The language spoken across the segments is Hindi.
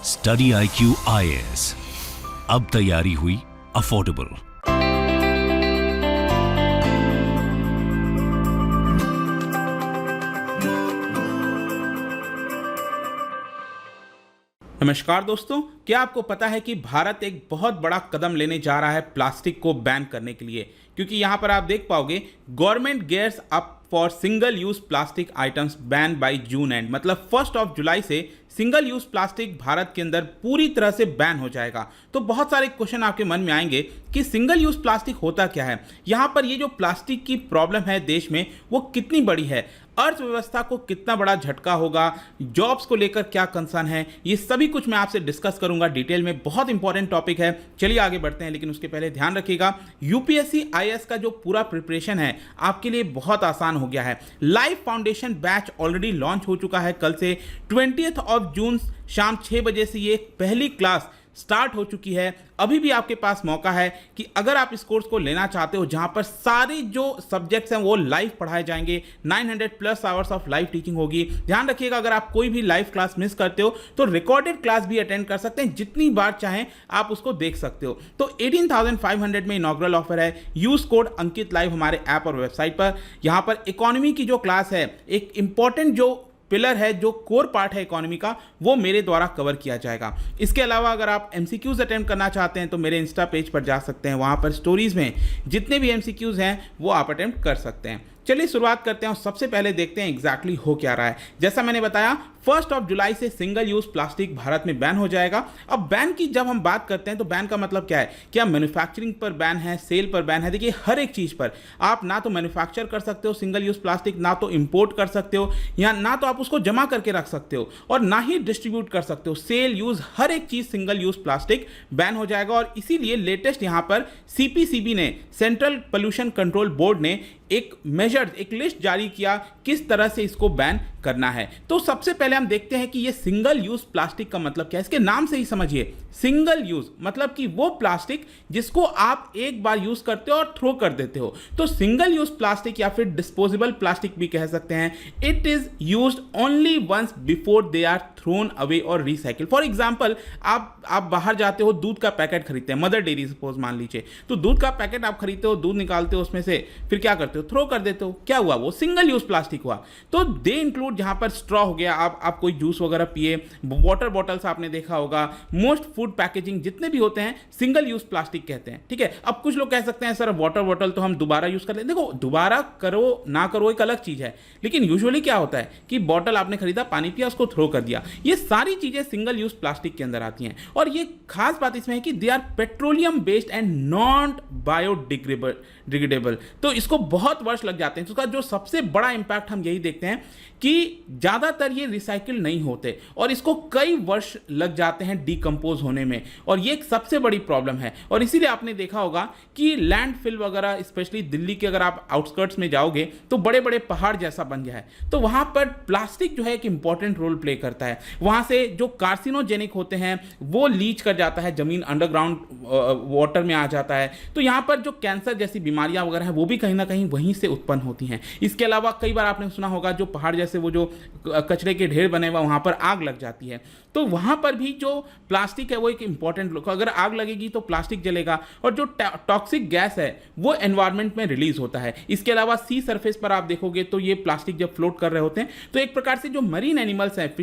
स्टडी IQ IAS, अब तैयारी हुई अफोर्डेबल। नमस्कार दोस्तों, क्या आपको पता है कि भारत एक बहुत बड़ा कदम लेने जा रहा है प्लास्टिक को बैन करने के लिए। क्योंकि यहाँ पर आप देख पाओगे government gears up for single use plastic items ban by June and, मतलब 1 जुलाई से सिंगल यूज प्लास्टिक भारत के अंदर पूरी तरह से बैन हो जाएगा। तो बहुत सारे क्वेश्चन आपके मन में आएंगे कि सिंगल यूज प्लास्टिक होता क्या है, यहाँ पर ये जो प्लास्टिक की प्रॉब्लम है देश में वो कितनी बड़ी है, अर्थव्यवस्था को कितना बड़ा झटका होगा, जॉब्स को लेकर क्या कंसर्न है, ये सभी कुछ मैं आपसे डिस्कस करूंगा डिटेल में। बहुत इंपॉर्टेंट टॉपिक है। चलिए आगे बढ़ते हैं, लेकिन उसके पहले ध्यान रखिएगा यूपीएससी IAS का जो पूरा प्रिपरेशन है आपके लिए बहुत आसान हो गया है। Life foundation batch already launch हो चुका है। कल से 20 जून शाम 6 बजे से ये पहली क्लास स्टार्ट हो चुकी है। अभी भी आपके पास मौका है कि अगर आप इस कोर्स को लेना चाहते हो जहां पर सारे जो सब्जेक्ट्स हैं वो लाइव पढ़ाए जाएंगे, 900+ आवर्स ऑफ लाइव टीचिंग होगी। ध्यान रखिएगा, अगर आप कोई भी लाइव क्लास मिस करते हो तो रिकॉर्डेड क्लास भी अटेंड कर सकते हैं, जितनी बार चाहें आप उसको देख सकते हो। तो 18,500 में इनॉग्रल ऑफर है। यूज कोड अंकित लाइव हमारे ऐप और वेबसाइट पर। यहां पर इकोनॉमी की जो क्लास है, एक इंपॉर्टेंट जो पिलर है, जो कोर पार्ट है इकोनॉमी का, वो मेरे द्वारा कवर किया जाएगा। इसके अलावा अगर आप MCQs अटेम्प्ट करना चाहते हैं तो मेरे इंस्टा पेज पर जा सकते हैं। वहां पर स्टोरीज में जितने भी MCQs हैं वो आप अटेम्प्ट कर सकते हैं। चलिए शुरुआत करते हैं और सबसे पहले देखते हैं एग्जैक्टली हो क्या रहा है। जैसा मैंने बताया 1 जुलाई से सिंगल यूज प्लास्टिक भारत में बैन हो जाएगा। अब बैन की जब हम बात करते हैं तो बैन का मतलब क्या है? क्या मैन्युफैक्चरिंग पर बैन है, सेल पर बैन है? देखिए, हर एक चीज पर आप ना तो मैन्युफैक्चर कर सकते हो सिंगल यूज प्लास्टिक, ना तो इंपोर्ट कर सकते हो, या ना तो आप उसको जमा करके रख सकते हो, और ना ही डिस्ट्रीब्यूट कर सकते हो। सेल, यूज, हर एक चीज सिंगल यूज प्लास्टिक बैन हो जाएगा। और इसीलिए लेटेस्ट यहां पर CPCB ने, सेंट्रल पोल्यूशन कंट्रोल बोर्ड ने एक मेजर, एक लिस्ट जारी किया किस तरह से इसको बैन करना है। तो सबसे पहले हम देखते हैं कि ये सिंगल यूज प्लास्टिक का मतलब क्या है। इसके नाम से ही समझिए, सिंगल यूज मतलब कि वो प्लास्टिक जिसको आप एक बार यूज करते हो और थ्रो कर देते हो। तो सिंगल यूज प्लास्टिक या फिर डिस्पोजेबल प्लास्टिक भी कह सकते हैं। It is used only once before they are thrown away और रिसाइकिल। फॉर एग्जाम्पल, आप बाहर जाते हो, दूध का पैकेट खरीदते हैं, मदर डेयरी सपोज मान लीजिए, तो दूध का पैकेट आप खरीदते हो, दूध निकालते हो उसमें से, फिर क्या करते हो? थ्रो कर देते हो। क्या हुआ? वो सिंगल यूज प्लास्टिक हुआ। तो दे इंक्लूड, जहां पर स्ट्रॉ हो गया, आप कोई जूस वगैरह पिए, वाटर बॉटल्स आपने देखा होगा, मोस्ट फूड पैकेजिंग जितने भी होते हैं सिंगल यूज प्लास्टिक कहते हैं। ठीक है। अब कुछ लोग कह सकते हैं सर वाटर बॉटल तो हम दोबारा यूज कर लेते। देखो, दोबारा करो ना करो एक अलग चीज है, लेकिन यूजुअली क्या होता है कि बॉटल आपने खरीदा, पानी पिया, उसको थ्रो कर दिया। ये सारी चीजें सिंगल यूज प्लास्टिक के अंदर आती हैं। और ये खास बात इसमें है कि they are petroleum based and non biodegradable. तो इसको बहुत वर्ष लग जाते हैं। तो उसका जो सबसे बड़ा इंपैक्ट हम यही देखते हैं कि ज्यादातर ये रिसाइकिल नहीं होते और इसको कई वर्ष लग जाते हैं डिकम्पोज होने में, और ये एक सबसे बड़ी प्रॉब्लम है। और इसीलिए आपने देखा होगा कि लैंडफिल वगैरह, स्पेशली दिल्ली के अगर आप आउटस्कर्ट्स में जाओगे तो बड़े बड़े पहाड़ जैसा बन गया है। तो वहां पर प्लास्टिक जो है एक इंपॉर्टेंट रोल प्ले करता है। वहां से जो कार्सिनोजेनिक होते हैं वो लीच कर जाता है, जमीन अंडरग्राउंड वाटर में आ जाता है। तो यहां पर जो कैंसर जैसी बीमारियां वगैरह हैं वो भी कहीं ना कहीं वहीं से उत्पन्न होती हैं। इसके अलावा कई बार आपने सुना होगा जो पहाड़ जैसे वो जो कचरे के ढेर बने हुआ, वहां पर आग लग जाती है। तो वहां पर भी जो प्लास्टिक है वो एक इंपॉर्टेंट, अगर आग लगेगी तो प्लास्टिक जलेगा और जो टॉक्सिक गैस है वो एनवायरमेंट में रिलीज होता है। इसके अलावा सी सरफेस पर आप देखोगे तो ये प्लास्टिक जब फ्लोट कर रहे होते हैं तो एक प्रकार से जो मरीन एनिमल्स हैं,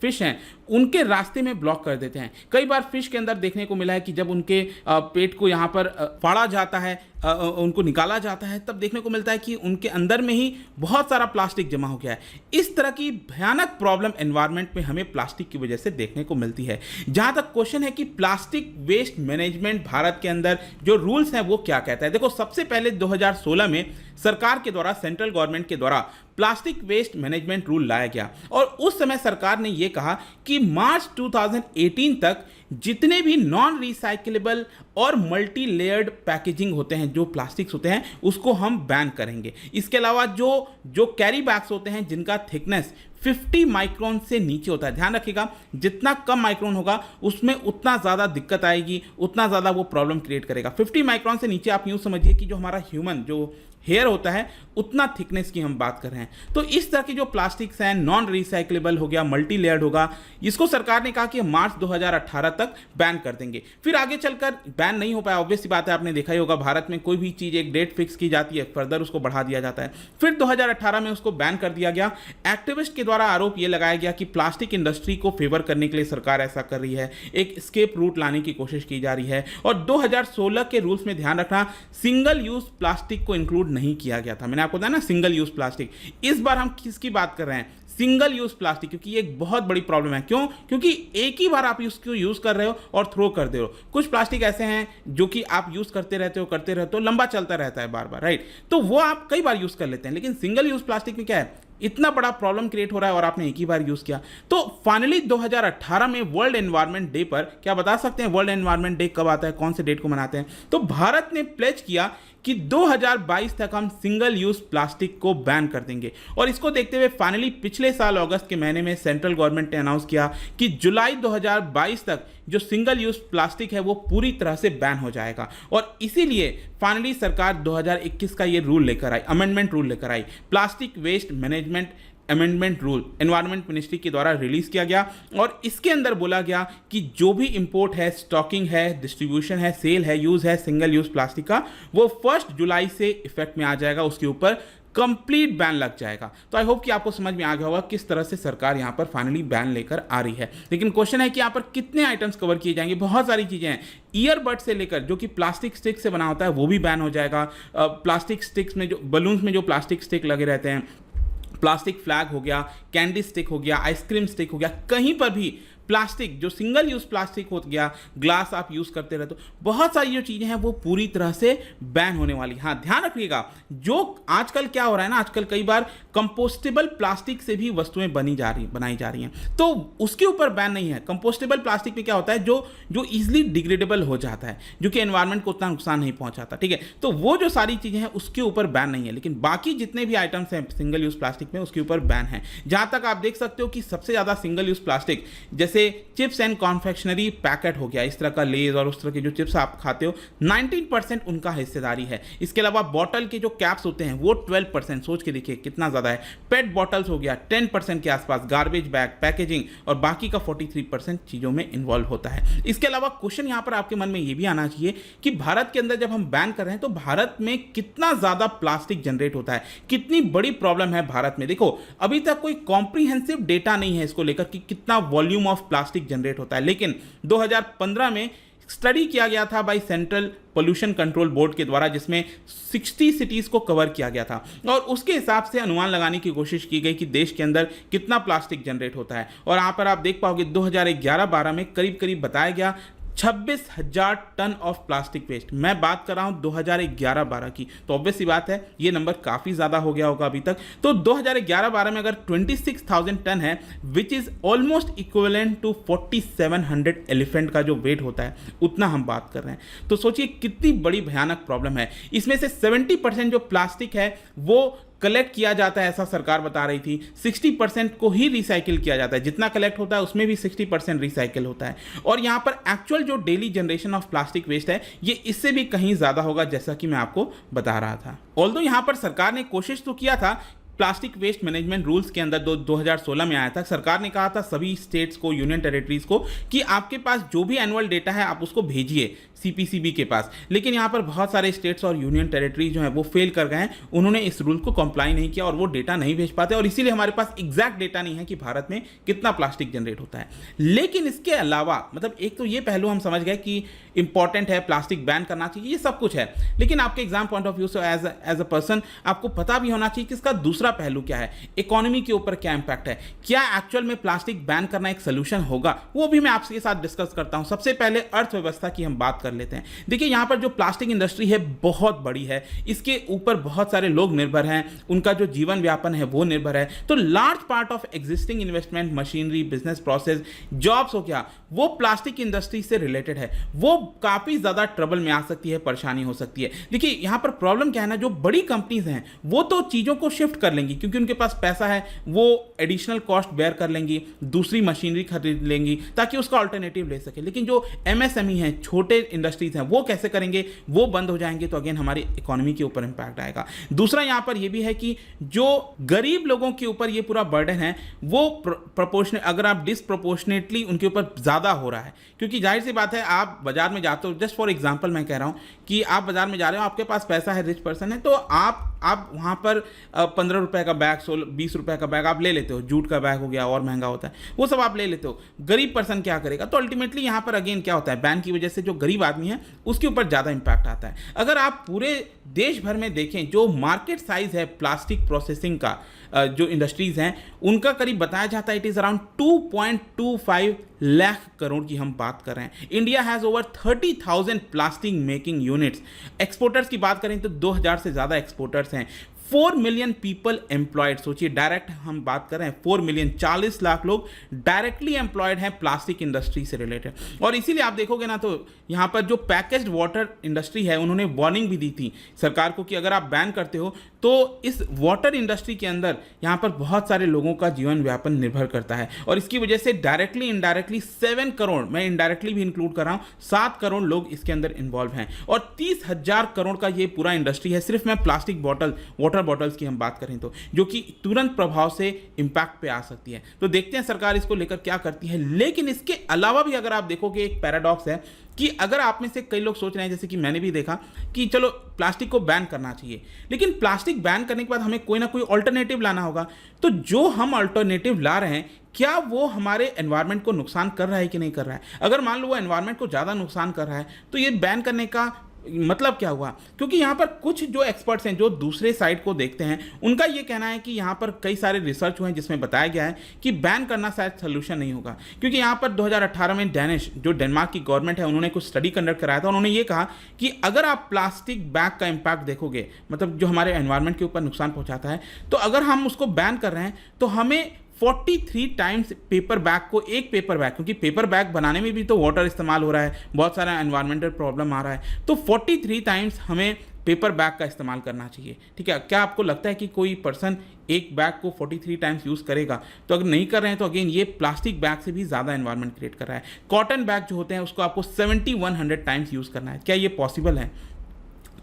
फिश हैं, उनके रास्ते में ब्लॉक कर देते हैं। कई बार फिश के अंदर देखने को मिला है कि जब उनके पेट को यहाँ पर फाड़ा जाता है, उनको निकाला जाता है, तब देखने को मिलता है कि उनके अंदर में ही बहुत सारा प्लास्टिक जमा हो गया है। इस तरह की भयानक प्रॉब्लम एनवायरनमेंट में हमें प्लास्टिक की वजह से देखने को मिलती है। जहां तक क्वेश्चन है कि प्लास्टिक वेस्ट मैनेजमेंट भारत के अंदर जो रूल्स हैं वो क्या कहता है। देखो, सबसे पहले 2016 में सरकार के द्वारा, सेंट्रल गवर्नमेंट के द्वारा प्लास्टिक वेस्ट मैनेजमेंट रूल लाया गया, और उस समय सरकार ने यह कहा कि मार्च 2018 तक जितने भी नॉन रिसाइकिलेबल और मल्टी लेयर्ड पैकेजिंग होते हैं, जो प्लास्टिक्स होते हैं, उसको हम बैन करेंगे। इसके अलावा जो कैरी बैग्स होते हैं जिनका थिकनेस 50 माइक्रोन से नीचे होता है। ध्यान रखिएगा, जितना कम माइक्रोन होगा उसमें उतना ज़्यादा दिक्कत आएगी, उतना ज़्यादा वो प्रॉब्लम क्रिएट करेगा। 50 माइक्रोन से नीचे आप यूँ समझिए कि जो हमारा ह्यूमन जो हेयर होता है उतना थिकनेस की हम बात कर रहे हैं। तो इस तरह के जो प्लास्टिक्स हैं, नॉन रिसाइक्लेबल हो गया, मल्टी लेयर्ड होगा, इसको सरकार ने कहा कि मार्च 2018 तक बैन कर देंगे। फिर आगे चलकर बैन नहीं हो पाया, ऑब्वियस सी बात है, आपने देखा ही होगा भारत में कोई भी चीज़ एक डेट फिक्स की जाती है, फर्दर उसको बढ़ा दिया जाता है। फिर 2018 में उसको बैन कर दिया गया। एक्टिविस्ट के द्वारा आरोप यह लगाया गया कि प्लास्टिक इंडस्ट्री को फेवर करने के लिए सरकार ऐसा कर रही है, एक स्केप रूट लाने की कोशिश की जा रही है। और 2016 के रूल्स में ध्यान रखना, सिंगल यूज प्लास्टिक को इंक्लूड नहीं किया गया था। मैंने आपको बताया ना सिंगल यूज प्लास्टिक। इस बार हम किसकी बात कर रहे हैं? सिंगल यूज प्लास्टिक, क्योंकि ये एक बहुत बड़ी प्रॉब्लम है। क्यों? क्योंकि एक ही बार आप इसको यूज कर रहे हो और थ्रो कर दे रहे हो। कुछ प्लास्टिक ऐसे हैं जो कि आप यूज करते रहते हो, लंबा चलता रहता है बार बार, राइट? तो वो आप कई बार यूज कर लेते हैं। लेकिन सिंगल यूज प्लास्टिक में क्या है, इतना बड़ा प्रॉब्लम क्रिएट हो रहा है और आपने एक ही बार यूज किया। तो फाइनली 2018 में वर्ल्ड एनवायरनमेंट डे पर, क्या बता सकते हैं वर्ल्ड एनवायरनमेंट डे कब आता है, कौन से डेट को मनाते हैं? तो भारत ने प्लेज किया कि 2022 तक हम सिंगल यूज प्लास्टिक को बैन कर देंगे। और इसको देखते हुए फाइनली पिछले साल अगस्त के महीने में सेंट्रल गवर्नमेंट ने अनाउंस किया कि जुलाई 2022 तक जो सिंगल यूज प्लास्टिक है वो पूरी तरह से बैन हो जाएगा। और इसीलिए फाइनली सरकार 2021 का ये रूल लेकर आई, अमेंडमेंट रूल लेकर आई, plastic waste management amendment rule, environment ministry के द्वारा रिलीज किया गया। और इसके अंदर बोला गया कि जो भी इंपोर्ट है, स्टॉकिंग है, डिस्ट्रीब्यूशन है, सेल है, यूज है सिंगल यूज प्लास्टिक का, वो 1 जुलाई से इफेक्ट में आ जाएगा, उसके ऊपर कंप्लीट बैन लग जाएगा। तो आई होप कि आपको समझ में आ गया होगा किस तरह से सरकार यहां पर फाइनली बैन लेकर आ रही है। लेकिन क्वेश्चन है कि यहां पर कितने आइटम्स कवर किए जाएंगे? बहुत सारी चीजें हैं। ईयरबड से लेकर, जो कि प्लास्टिक स्टिक से बना होता है, वो भी बैन हो जाएगा। प्लास्टिक स्टिक्स में जो बलून्स में जो प्लास्टिक स्टिक लगे रहते हैं, प्लास्टिक फ्लैग हो गया, कैंडी स्टिक हो गया, आइसक्रीम स्टिक हो गया, कहीं पर भी प्लास्टिक जो सिंगल यूज प्लास्टिक हो गया, ग्लास आप यूज करते रहते हो, बहुत सारी जो चीजें हैं वो पूरी तरह से बैन होने वाली। हाँ, ध्यान रखिएगा, जो आजकल क्या हो रहा है ना, आजकल कई बार कंपोस्टेबल प्लास्टिक से भी वस्तुएं बनाई जा रही हैं, तो उसके ऊपर बैन नहीं है। कंपोस्टेबल प्लास्टिक में क्या होता है, जो इजिली डिग्रेडेबल हो जाता है, जो कि एनवायरमेंट को उतना नुकसान नहीं पहुंचाता, ठीक है? तो वो जो सारी चीजें हैं उसके ऊपर बैन नहीं है। लेकिन बाकी जितने भी आइटम्स हैं सिंगल यूज प्लास्टिक में, उसके ऊपर बैन है। जहां तक आप देख सकते हो कि सबसे ज्यादा सिंगल यूज प्लास्टिक, जैसे चिप्स एंड कॉन्फेक्शनरी पैकेट हो गया, इस तरह का लेज और उस तरह के जो चिप्स आप खाते हो, 19% उनका हिस्सेदारी है। इसके अलावा बॉटल के जो कैप्स होते हैं वो 12%, सोच के देखिए कितना ज़्यादा है। पेट बॉटल्स हो गया 10% के आसपास, गार्बेज बैग, पैकेजिंग और बाकी का 43% चीज़ों में इन्वॉल्व होता है। इसके अलावा क्वेश्चन यहाँ पर आपके मन में ये भी आना चाहिए कि भारत के अंदर जब हम बैन कर रहे हैं तो भारत में कितना ज़्यादा प्लास्टिक जनरेट होता है, कितनी बड़ी प्रॉब्लम है भारत में। देखो, अभी तक कोई कॉम्प्रिहेंसिव डेटा नहीं है इसको लेकर कि कितना वॉल्यूम ऑफ प्लास्टिक जनरेट होता है। लेकिन 2015 में स्टडी किया गया था by central pollution control board के द्वारा, जिसमें 60 सिटीज को कवर किया गया था। और उसके हिसाब से अनुमान लगाने की कोशिश की गई कि देश के अंदर कितना प्लास्टिक जनरेट होता है। और यहाँ पर आप देख पाओगे 2011-12 में करीब करीब बताया गया 26,000 टन ऑफ प्लास्टिक वेस्ट। मैं बात कर रहा हूं 2011-12 की, तो ऑब्वियस सी बात है ये नंबर काफ़ी ज़्यादा हो गया होगा अभी तक। तो 2011-12 में अगर 26,000 टन है, which is almost equivalent to 4,700 elephant का जो वेट होता है, उतना हम बात कर रहे हैं। तो सोचिए कितनी बड़ी भयानक प्रॉब्लम है। इसमें से 70% जो प्लास्टिक है वो कलेक्ट किया जाता है, ऐसा सरकार बता रही थी। 60% को ही रिसाइकिल किया जाता है, जितना कलेक्ट होता है उसमें भी 60% रिसाइकिल होता है। और यहाँ पर एक्चुअल जो daily generation of plastic waste है ये इससे भी कहीं ज़्यादा होगा, जैसा कि मैं आपको बता रहा था। ऑल्दो यहाँ पर सरकार ने कोशिश तो किया था, प्लास्टिक वेस्ट मैनेजमेंट रूल्स के अंदर 2016 में आया था, सरकार ने कहा था सभी स्टेट्स को, यूनियन टेरिटरीज को, कि आपके पास जो भी एनुअल डेटा है आप उसको भेजिए सीपीसीबी के पास। लेकिन यहाँ पर बहुत सारे स्टेट्स और यूनियन टेरिटरीज जो हैं वो फेल कर गए हैं, उन्होंने इस रूल को कंप्लाई नहीं किया और वो डेटा नहीं भेज पाते, और इसीलिए हमारे पास एग्जैक्ट डेटा नहीं है कि भारत में कितना प्लास्टिक जनरेट होता है। लेकिन इसके अलावा, मतलब एक तो ये पहलू हम समझ गए कि इंपॉर्टेंट है, प्लास्टिक बैन करना चाहिए, ये सब कुछ है। लेकिन आपके एग्जाम पॉइंट ऑफ व्यू से एज अ पर्सन आपको पता भी होना चाहिए कि इसका दूसरा पहलू क्या है, इकोनॉमी के ऊपर क्या इंपैक्ट है, क्या एक्चुअल में प्लास्टिक बैन करना एक सोल्यूशन होगा, वो भी मैं आपके साथ डिस्कस करता हूं। सबसे पहले अर्थव्यवस्था की हम बात कर लेते हैं। देखिए, यहां पर जो प्लास्टिक इंडस्ट्री है बहुत बड़ी है, इसके ऊपर बहुत सारे लोग निर्भर हैं, उनका जो जीवन व्यापन है वो निर्भर है। तो large part of existing investment, machinery, business process, jobs हो गया, वो प्लास्टिक इंडस्ट्री से रिलेटेड है, वो काफी ज्यादा ट्रबल में आ सकती है, परेशानी हो सकती है। देखिए, यहां पर प्रॉब्लम क्या है ना, जो बड़ी कंपनीज हैं वो तो चीजों को शिफ्ट कर लेंगी, क्योंकि उनके पास पैसा है, वो एडिशनल कॉस्ट बेयर कर लेंगी, दूसरी मशीनरी खरीद लेंगी ताकि उसका अल्टरनेटिव ले सके। लेकिन जो एमएसएमई हैं, छोटे इंडस्ट्रीज हैं, वो कैसे करेंगे? वो बंद हो जाएंगे तो अगेन हमारी इकोनॉमी के ऊपर इंपैक्ट आएगा। दूसरा यहाँ पर ये भी है कि जो गरीब लोगों के ऊपर ये पूरा बर्डन है वो प्रोपोर्शनेट, अगर आप डिसप्रोपोर्शनेटली उनके ऊपर ज़्यादा हो रहा है, क्योंकि जाहिर सी बात है आप बाजार में जाते हो, जस्ट फॉर एग्जांपल मैं कह रहा हूँ कि आप बाजार में जा रहे हो, आपके पास पैसा है, रिच पर्सन है, तो आप वहाँ पर 15 रुपए का बैग, 20 रुपए का बैग आप ले लेते हो, जूट का बैग हो गया और महंगा होता है, वो सब आप ले लेते हो। गरीब पर्सन क्या करेगा? तो अल्टीमेटली यहाँ पर अगेन क्या होता है, बैन की वजह से जो गरीब आदमी है उसके ऊपर ज़्यादा इंपैक्ट आता है। अगर आप पूरे देश भर में देखें, जो मार्केट साइज है प्लास्टिक प्रोसेसिंग का, जो इंडस्ट्रीज हैं उनका करीब बताया जाता है it is around 2.25 lakh crore की हम बात कर रहे हैं। India has over 30,000 plastic making units. Exporters की बात करें तो 2000 से ज़्यादा एक्सपोर्टर्स हैं। 4 मिलियन पीपल एम्प्लॉयड, सोचिए डायरेक्ट हम बात कर रहे हैं 4 मिलियन, 40 लाख लोग डायरेक्टली एम्प्लॉयड हैं प्लास्टिक इंडस्ट्री से रिलेटेड। और इसीलिए आप देखोगे ना तो यहाँ पर जो पैकेज्ड वाटर इंडस्ट्री है उन्होंने वार्निंग भी दी थी सरकार को कि अगर आप बैन करते हो तो इस वाटर इंडस्ट्री के अंदर यहाँ पर बहुत सारे लोगों का जीवन व्यापन निर्भर करता है और इसकी वजह से डायरेक्टली इनडायरेक्टली 7 करोड़, मैं इनडायरेक्टली भी इंक्लूड कर रहा हूँ, 7 करोड़ लोग इसके अंदर इन्वॉल्व हैं और 30,000 करोड़ का ये पूरा इंडस्ट्री है। सिर्फ मैं प्लास्टिक वाटर बॉटल्स की हम बात करें तो, जो कि तुरंत प्रभाव से इंपैक्ट पे आ सकती है। तो देखते हैं सरकार इसको लेकर क्या करती है। लेकिन इसके अलावा भी अगर आप देखोगे एक पैराडॉक्स है कि अगर आप में से कई लोग सोच रहे हैं, जैसे कि मैंने भी देखा कि चलो प्लास्टिक को बैन करना चाहिए, लेकिन प्लास्टिक बैन करने के बाद हमें कोई ना कोई अल्टरनेटिव लाना होगा। तो जो हम अल्टरनेटिव ला रहे हैं क्या वो हमारे एनवायरनमेंट को नुकसान कर रहा है कि नहीं कर रहा है? अगर मान लो वो एनवायरनमेंट को ज़्यादा नुकसान कर रहा है तो ये बैन करने का मतलब क्या हुआ? क्योंकि यहाँ पर कुछ जो एक्सपर्ट्स हैं जो दूसरे साइड को देखते हैं उनका ये कहना है कि यहाँ पर कई सारे रिसर्च हुए हैं जिसमें बताया गया है कि बैन करना शायद सोल्यूशन नहीं होगा। क्योंकि यहाँ पर 2018 में जो डेनमार्क की गवर्नमेंट है उन्होंने कुछ स्टडी कंडक्ट कराया था। उन्होंने ये कहा कि अगर आप प्लास्टिक बैग का इम्पैक्ट देखोगे, मतलब जो हमारे एनवायरनमेंट के ऊपर नुकसान पहुँचाता है, तो अगर हम उसको बैन कर रहे हैं तो हमें 43 टाइम्स पेपर बैग को, एक पेपर बैग, क्योंकि पेपर बैग बनाने में भी तो वाटर इस्तेमाल हो रहा है, बहुत सारा एनवायरमेंटल प्रॉब्लम आ रहा है, तो 43 टाइम्स हमें पेपर बैग का इस्तेमाल करना चाहिए। ठीक है, क्या आपको लगता है कि कोई पर्सन एक बैग को 43 टाइम्स यूज़ करेगा? तो अगर नहीं कर रहे हैं तो अगेन ये प्लास्टिक बैग से भी ज़्यादा एनवायरनमेंट क्रिएट कर रहा है। कॉटन बैग जो होते हैं उसको आपको 7100 टाइम्स यूज़ करना है। क्या ये पॉसिबल है?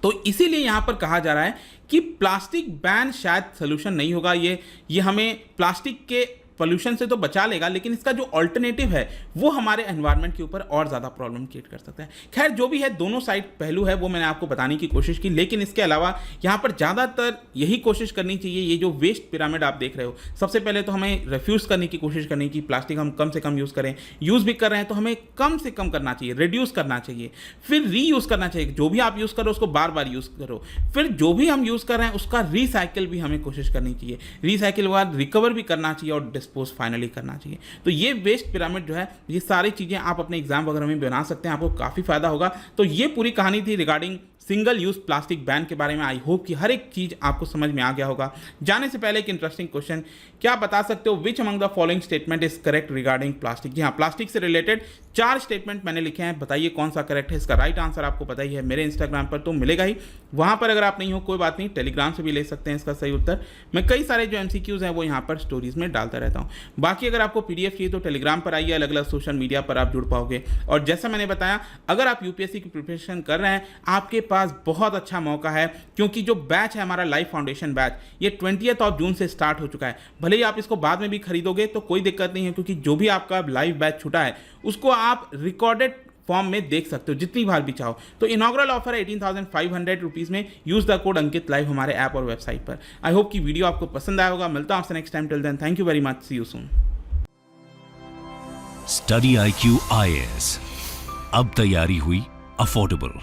तो इसीलिए यहाँ पर कहा जा रहा है कि प्लास्टिक बैन शायद सोल्यूशन नहीं होगा। ये हमें प्लास्टिक के पोल्यूशन से तो बचा लेगा, लेकिन इसका जो अल्टरनेटिव है वो हमारे एनवायरनमेंट के ऊपर और ज़्यादा प्रॉब्लम क्रिएट कर सकता है। खैर जो भी है, दोनों साइड पहलू है वो मैंने आपको बताने की कोशिश की, लेकिन इसके अलावा यहाँ पर ज़्यादातर यही कोशिश करनी चाहिए। ये जो वेस्ट पिरामिड आप देख रहे हो, सबसे पहले तो हमें रिफ्यूज़ करने की कोशिश करनी कि प्लास्टिक हम कम से कम यूज़ करें। यूज़ भी कर रहे हैं तो हमें कम से कम करना चाहिए, रिड्यूस करना चाहिए, फिर रीयूज़ करना चाहिए। जो भी आप यूज़ करो उसको बार बार यूज़ करो, फिर जो भी हम यूज़ कर रहे हैं उसका रिसाइकिल भी हमें कोशिश करनी चाहिए। रिसाइकिल के बाद रिकवर भी करना चाहिए और डिस्पोज फाइनली करना चाहिए। तो ये वेस्ट पिरामिड जो है, ये सारी चीज़ें आप अपने एग्जाम वगैरह में बना सकते हैं, आपको काफ़ी फायदा होगा। तो ये पूरी कहानी थी regarding single use plastic ban के बारे में। आई होप कि हर एक चीज़ आपको समझ में आ गया होगा। जाने से पहले एक इंटरेस्टिंग क्वेश्चन, क्या आप बता सकते हो which among the following statement is correct regarding plastic? जी हाँ, प्लास्टिक से रिलेटेड 4 स्टेटमेंट मैंने लिखे हैं, बताइए कौन सा करेक्ट है। इसका राइट आंसर आपको पता ही है, मेरे इंस्टाग्राम पर तो मिलेगा ही, वहाँ पर अगर आप नहीं हो कोई बात नहीं, टेलीग्राम से भी ले सकते हैं इसका सही उत्तर। मैं कई सारे जो MCQs हैं वो यहाँ पर स्टोरीज में डालता रहता हूँ। बाकी अगर आपको PDF चाहिए तो टेलीग्राम पर आइए, अलग अलग सोशल मीडिया पर आप जुड़ पाओगे। और जैसा मैंने बताया, अगर आप UPSC की प्रिपरेशन कर रहे हैं, आपके पास बहुत अच्छा मौका है, क्योंकि जो बैच है हमारा लाइफ फाउंडेशन बैच, ये 20 जून से स्टार्ट हो चुका है। भले ही आप इसको बाद में भी खरीदोगे तो कोई दिक्कत नहीं है, क्योंकि जो भी आपका लाइव बैच छूटा है उसको आप रिकॉर्डेड फॉर्म में देख सकते हो जितनी बार भी चाहो। तो इनॉग्रल ऑफर है 18,500 रुपीज़ में। Use the code Ankit live हमारे ऐप और वेबसाइट पर। आई होप कि वीडियो आपको पसंद आया होगा। मिलता हूं आपसे next time. Till then, thank you very much, see you soon. Study IQ IAS, अब तैयारी हुई अफोर्डेबल।